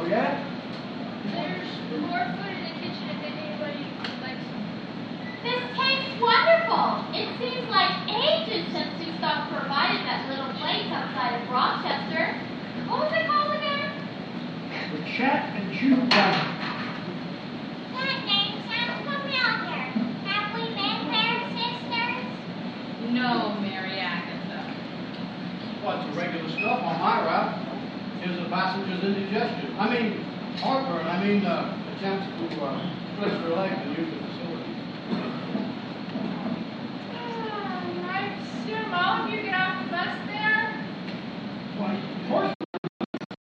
yeah? There's more food in the kitchen if anybody likes some. This tastes wonderful. It seems like ages since you stopped provided that little place outside of Rochester. What was it called again? The Chat and Chew Diner. That name sounds familiar. Have we been there, sisters? No, Mary Agatha. Well, it's regular stuff on my route. Gives the passengers indigestion. I mean, heartburn. I mean, attempts to twist their legs and use the facility. I assume all of you get off the bus there? Why, of course,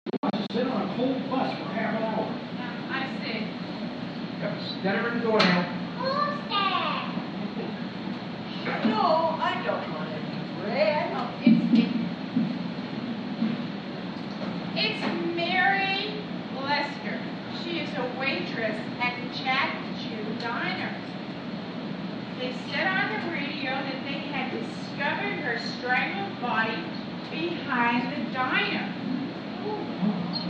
we want to sit on a cold bus for half an hour. I see. Yep, get her in the door now. Who's there? No, I don't want any bread. Oh, it's Mary Lester. She is a waitress at the Chat and Chew Diner. They said on the radio that they had discovered her strangled body behind the diner.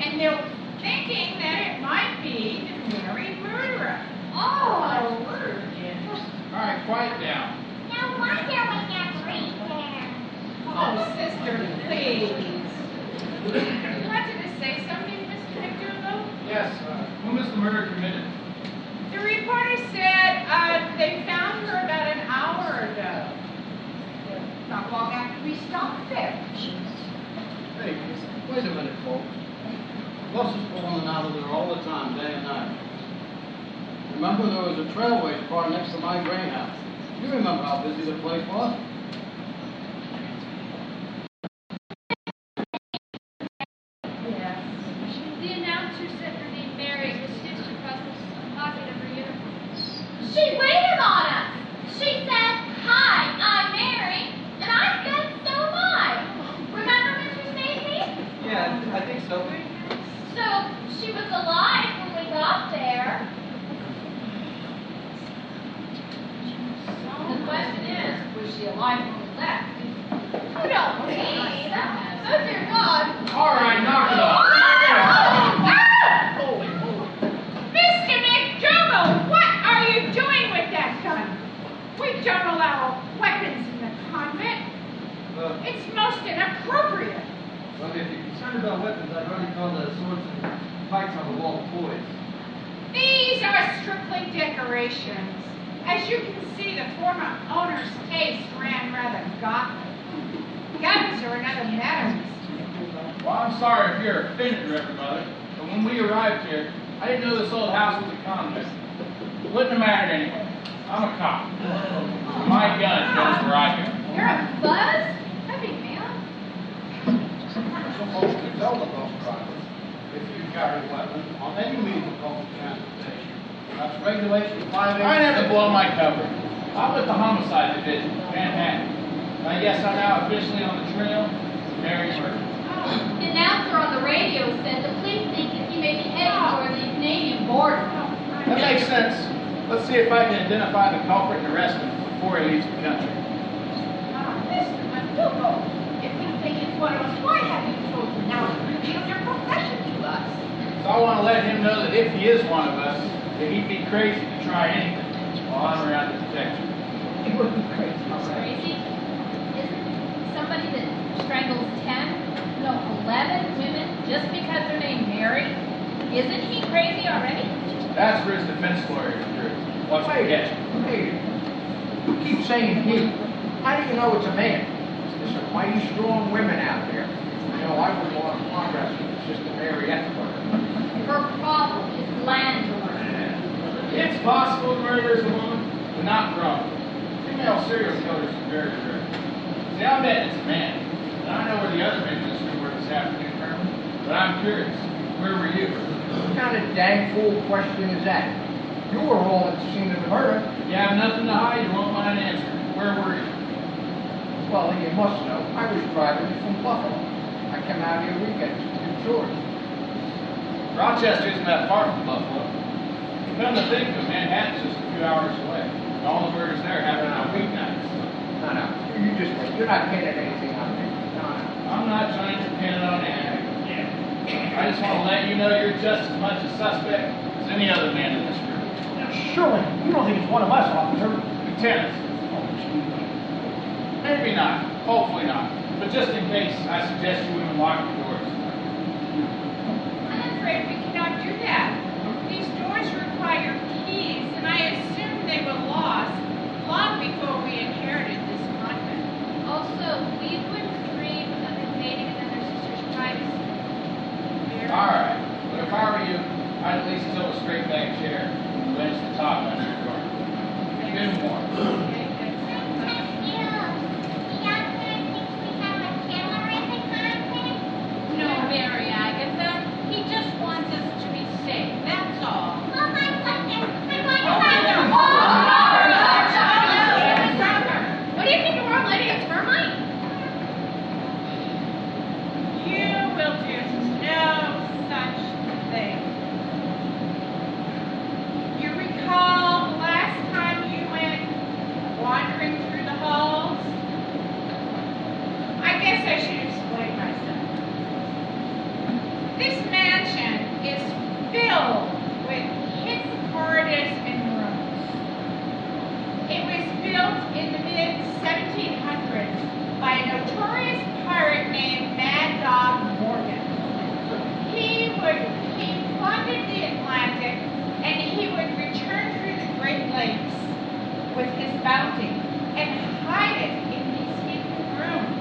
And they're thinking that it might be the Mary murderer. Oh, word. All right, quiet down. No wonder we never eat there. Oh, sister, please. You wanted to say something, Mr. McDougal? Yes, when was the murder committed? The reporter said they found her about an hour ago. Not long after we stopped there. Hey, wait a minute, folks. Buses pulling out of there all the time, day and night. Remember there was a Trailways car next to my grain house. You remember how busy the place was? Yes. The announcer said her name Mary was stitched across the pocket of her uniform. She waited on us. She said, "Hi, I'm Mary," and I said, "So am I." Remember, Mr. Stacy? Yeah, I think so. So she was alive when we got there. The question is, was she alive when we left? You don't mean. Oh dear God. All right, knock it off. Mr. McDougal, what are you doing with that gun? We don't allow weapons in the convent. It's most inappropriate. Well, if you're concerned about weapons, I'd already call the swords and pikes on the wall toys. These are strictly decorations. As you can see, the former owner's taste ran rather gauntlet. Guns are another matter, Mr. McDougal. Well, I'm sorry if you're offended, Reverend Mother, but when we arrived here, I didn't know this old house was a convent. It wouldn't have mattered anyway. I'm a cop. My gun goes where I go. You're a buzz? Heavy man. Some folks can tell the bus drivers if you carry weapons on any means of public transportation. That's regulation 5A. I never blow my cover. I'm with the homicide division, Manhattan. I guess I'm now officially on the trail of Mary's murder. The announcer on the radio said the police think that he may be heading toward the Canadian border. That makes sense. Let's see if I can identify the culprit and arrest him before he leaves the country. Mr. McDougal, if you think it's one of us, why have you chosen now to reveal your profession to us? So I want to let him know that if he is one of us, that he'd be crazy to try anything while I'm around to protect him. It would be crazy. Crazy? Isn't somebody that strangles 10, no, 11 women just because they're named Mary? Isn't he crazy already? That's for his defense lawyer to prove. What's the catch? Hey, you keep saying he. How do you know it's a man? There's some mighty strong women out there. You know, I would want to progress with Sister Mary Ethelbert. Her problem is landlord. It's possible to murder a woman, but not wrong. Female serial killers are very rare. See, I'm betting it's a man. And I know where the other men in this room were this afternoon, Herman. But I'm curious. Where were you? What kind of dang fool question is that? You were all at the scene of the murder. You have nothing to hide, you won't mind answering. Where were you? Well, you must know. I was driving from Buffalo. I came out here weekends to do chores. Rochester isn't that far from Buffalo. Come to think of it, Manhattan's just a few hours away. And all the murders there happen on weeknights. No, no. You just wait. You're not pinning anything on me. No, no. I'm not trying to pin it on anything. I just want to let you know you're just as much a suspect as any other man in this group. Now, surely, you don't think it's one of us, officer? Lieutenant. Oh, excuse me. Maybe not. Hopefully not. But just in case, I suggest you women lock the doors. I'm afraid we cannot do that. These doors require keys, and I assume they were lost long before we inherited this convent. Also, we wouldn't dream of invading another sister's privacy. All right. But if I were you, I'd at least tilt a straight back chair and wedge the top under the door. Good more. Okay, that's Sometimes you, the young man thinks we have a killer in the convent. No, Mary Agatha. He just wants us to be safe, that's all. Oh my goodness, I want to Oh, find no. the What do you think we're letting a termite? You will do no such thing. You recall the last time you went wandering through the halls? I guess I should explain myself. This mansion is filled with hidden corridors and rooms. It was built in the mid-1700s by a notorious pirate named Mad Dog Morgan. He plundered the Atlantic, and he would return through the Great Lakes with his bounty and hide it in these hidden rooms.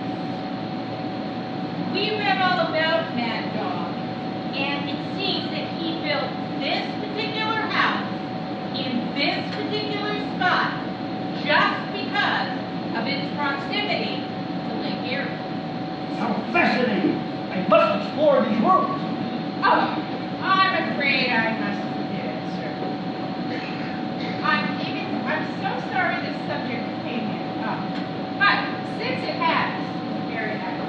We read all about Mad Dog, and it seems that he built this particular house in this particular spot just because of its proximity to Lake Erie. How fascinating. I must explore these rooms. Oh, I'm afraid I must forget it, sir. I'm so sorry this subject came up. But since it has, Mary Agatha,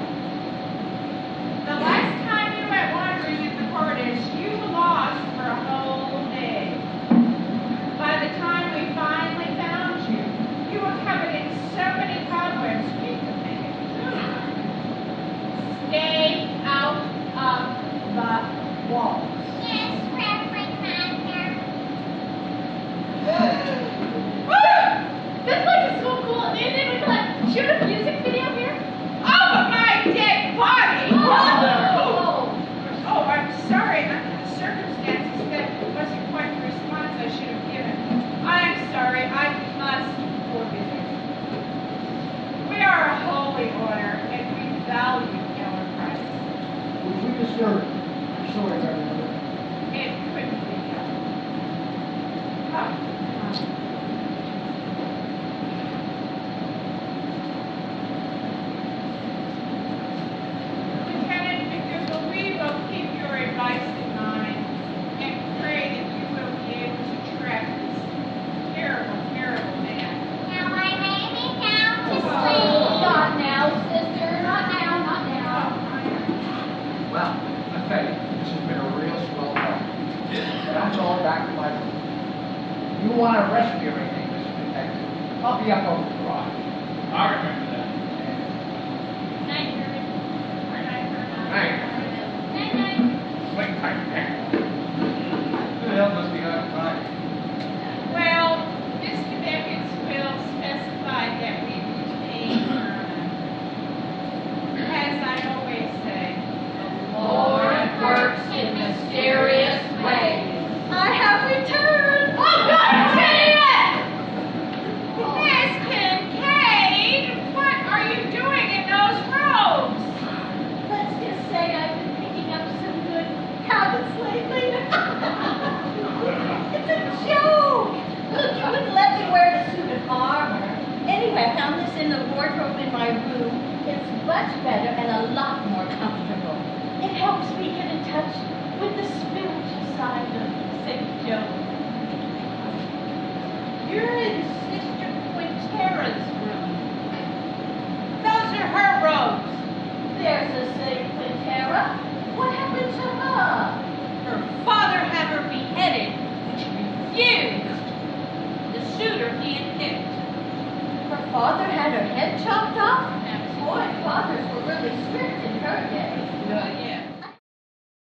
the last time you went wandering in the corridors, you were lost for a whole day. By the time we finally found you, you were covered in so many cobwebs we could make it through. Stay out of the walls. Yes, Reverend Master. This place is so cool. Maybe we could like shoot a music video here. Over my dead body! Oh! Oh, I'm sorry. Under the circumstances, that wasn't quite the response I should have given. I'm sorry. I must forbid it. We are a holy order, and we value our rights. Would we disturb it? I'm sorry, Reverend Mother. It couldn't be helped. Come. Lieutenant McDougal, we will keep your advice in mind and pray that you will be able to track this terrible, terrible man. Now I lay me down to Oh, sleep. not now, sister. Not now, not now. Well, I tell you, this has been a real swell talk. But I'm going back to my room. You want to rescue anything, Mr. Detective? I'll be up over the garage. I remember that. Night, Herman. Night. Night, night. Swing tight, Nick. Who the hell must be on fire? Well, Mr. Beckett's will specified that we retain Herman. As I always say, the Lord works in mysterious ways. I have returned. Oh, God damn it! Miss Kincaid, what are you doing in those robes? Let's just say I've been picking up some good habits lately. It's a joke. Look, you wouldn't let me wear the suit of armor. Anyway, I found this in the wardrobe in my room. It's much better and a lot more comfortable. It helps me get in touch with the spiritual side of St. Joe. You're in